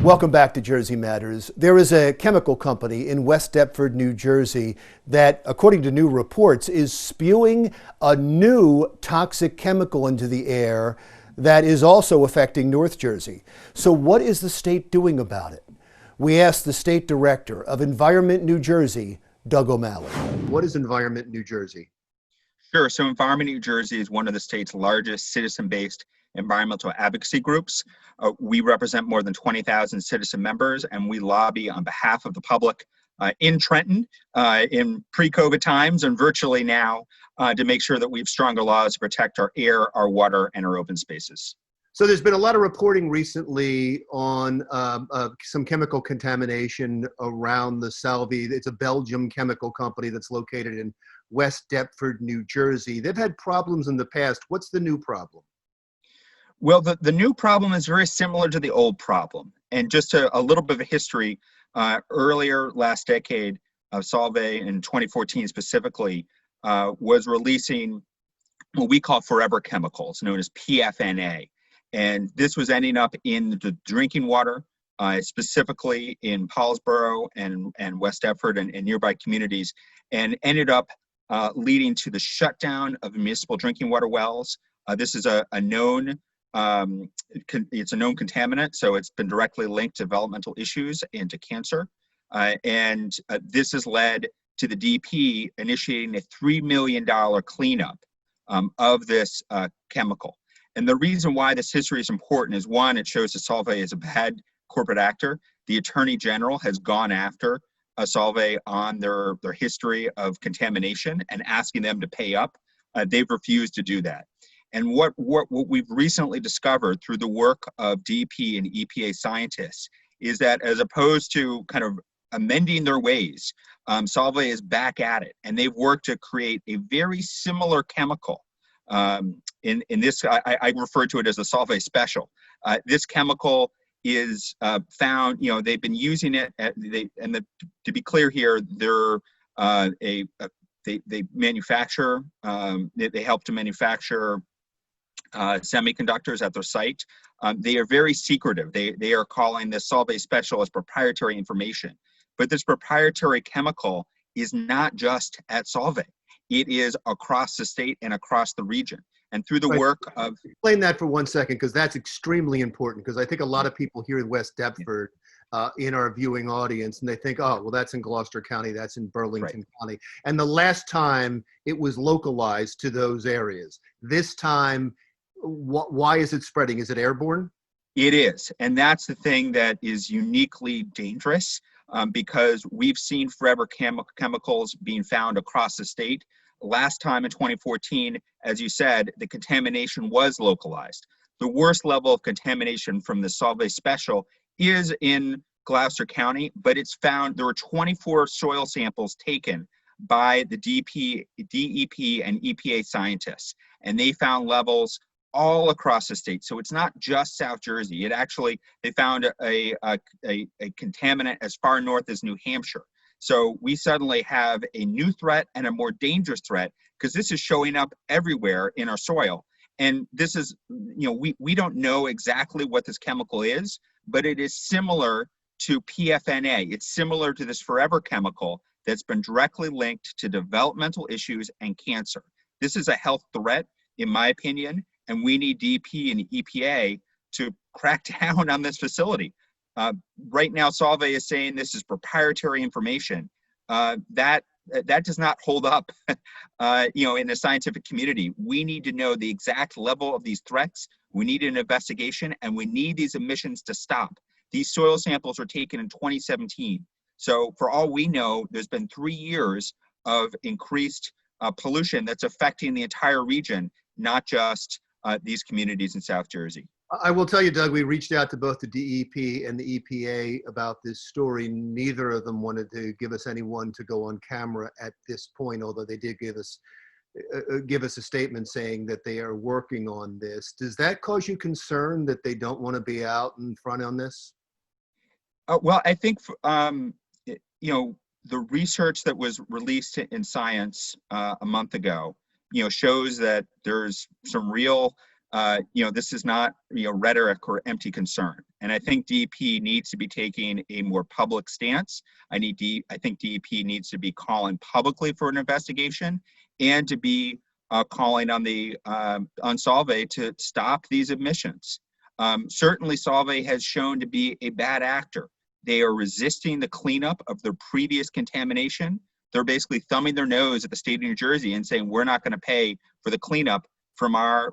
Welcome back to Jersey Matters. There is a chemical company in West Deptford, New Jersey, that, according to new reports, is spewing a new toxic chemical into the air that is also affecting North Jersey. So what is the state doing about it? We asked the state director of Environment New Jersey, Doug O'Malley. What is Environment New Jersey? Sure. So Environment New Jersey is one of the state's largest citizen-based environmental advocacy groups. We represent more than 20,000 citizen members, and we lobby on behalf of the public in Trenton in pre-COVID times and virtually now to make sure that we have stronger laws to protect our air, our water, and our open spaces. So there's been a lot of reporting recently on some chemical contamination around the Salvi. It's a Belgium chemical company that's located in West Deptford, New Jersey. They've had problems in the past. What's the new problem? Well, the new problem is very similar to the old problem. And just a little bit of a history, earlier last decade, Solvay in 2014 specifically, was releasing what we call forever chemicals, known as PFNA. And this was ending up in the drinking water, specifically in Paulsboro and West Deptford and nearby communities, and ended up leading to the shutdown of municipal drinking water wells. This is a known it's a known contaminant, so it's been directly linked to developmental issues and to cancer. This has led to the DP initiating a $3 million cleanup of this chemical. And the reason why this history is important is, one, it shows that Solvay is a bad corporate actor. The Attorney General has gone after Solvay on their history of contamination and asking them to pay up. They've refused to do that. And what we've recently discovered through the work of DP and EPA scientists is that, as opposed to kind of amending their ways, Solvay is back at it, and they've worked to create a very similar chemical. In this, I refer to it as the Solvay Special. This chemical is found, they've been using it, to be clear here, they're they manufacture, they help to manufacture semiconductors at their site. They are very secretive. They are calling this Solvay Special as proprietary information. But this proprietary chemical is not just at Solvay. It is across the state and across the region. And through the work of... Explain that for 1 second, because that's extremely important, because I think a lot of people here in West Deptford in our viewing audience, and they think, oh, well, that's in Gloucester County, that's in Burlington County. And the last time it was localized to those areas. This time, why is it spreading? Is it airborne? It is. And that's the thing that is uniquely dangerous, because we've seen forever chemicals being found across the state. Last time in 2014, as you said, the contamination was localized. The worst level of contamination from the Solvay Special is in Gloucester County, but it's found there were 24 soil samples taken by the DEP and EPA scientists, and they found levels all across the state. So it's not just South Jersey. They found a contaminant as far north as New Hampshire. So we suddenly have a new threat and a more dangerous threat, because this is showing up everywhere in our soil. And this is, we don't know exactly what this chemical is, but it is similar to PFNA. It's similar to this forever chemical that's been directly linked to developmental issues and cancer. This is a health threat, in my opinion, and we need DP and EPA to crack down on this facility. Right now, Solvay is saying this is proprietary information. That does not hold up, in the scientific community. We need to know the exact level of these threats. We need an investigation, and we need these emissions to stop. These soil samples were taken in 2017. So for all we know, there's been 3 years of increased pollution that's affecting the entire region, not just these communities in South Jersey. I will tell you, Doug, we reached out to both the DEP and the EPA about this story. Neither of them wanted to give us anyone to go on camera at this point, although they did give us a statement saying that they are working on this. Does that cause you concern that they don't want to be out in front on this? Well, I think, the research that was released in Science a month ago, shows that there's some real This is not rhetoric or empty concern. And I think DEP needs to be taking a more public stance. I think DEP needs to be calling publicly for an investigation and to be calling on Solvay to stop these emissions. Certainly, Solvay has shown to be a bad actor. They are resisting the cleanup of their previous contamination. They're basically thumbing their nose at the state of New Jersey and saying, we're not going to pay for the cleanup from our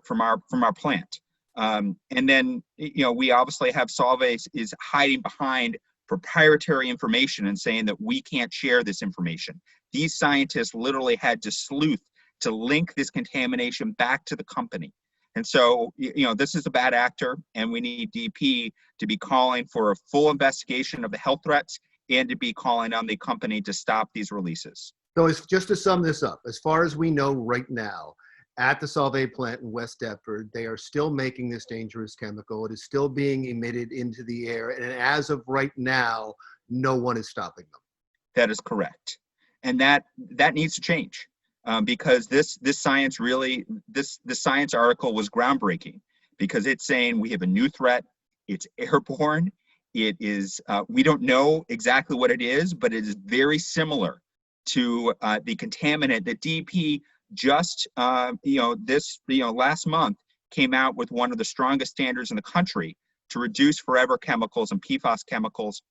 plant. And then, we obviously have Solvay is hiding behind proprietary information and saying that we can't share this information. These scientists literally had to sleuth to link this contamination back to the company. And so, this is a bad actor, and we need DEP to be calling for a full investigation of the health threats and to be calling on the company to stop these releases. So just to sum this up, as far as we know right now, at the Solvay plant in West Deptford, they are still making this dangerous chemical. It is still being emitted into the air. And as of right now, no one is stopping them. That is correct. And that needs to change. Because this science article was groundbreaking, because it's saying we have a new threat. It's airborne. It is, we don't know exactly what it is, but it is very similar to the contaminant that DEP just, last month came out with one of the strongest standards in the country to reduce forever chemicals and PFAS chemicals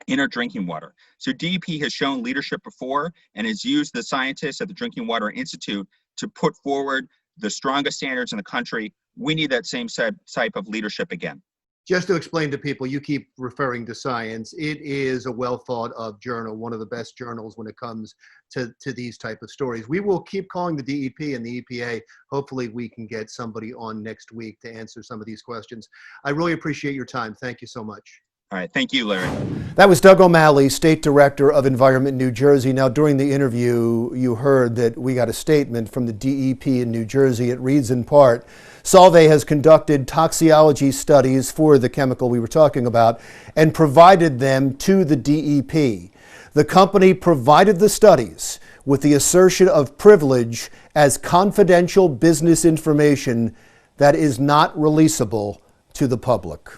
in our drinking water. So DEP has shown leadership before and has used the scientists at the Drinking Water Institute to put forward the strongest standards in the country. We need that same type of leadership again. Just to explain to people, you keep referring to science. It is a well thought of journal, one of the best journals when it comes to these type of stories. We will keep calling the DEP and the EPA. Hopefully we can get somebody on next week to answer some of these questions. I really appreciate your time. Thank you so much. All right. Thank you, Larry. That was Doug O'Malley, State Director of Environment New Jersey. Now, during the interview, you heard that we got a statement from the DEP in New Jersey. It reads in part, Solvay has conducted toxicology studies for the chemical we were talking about and provided them to the DEP. The company provided the studies with the assertion of privilege as confidential business information that is not releasable to the public.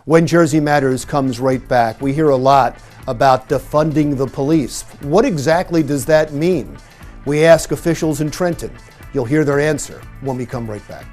When Jersey Matters comes right back, we hear a lot about defunding the police. What exactly does that mean? We ask officials in Trenton. You'll hear their answer when we come right back.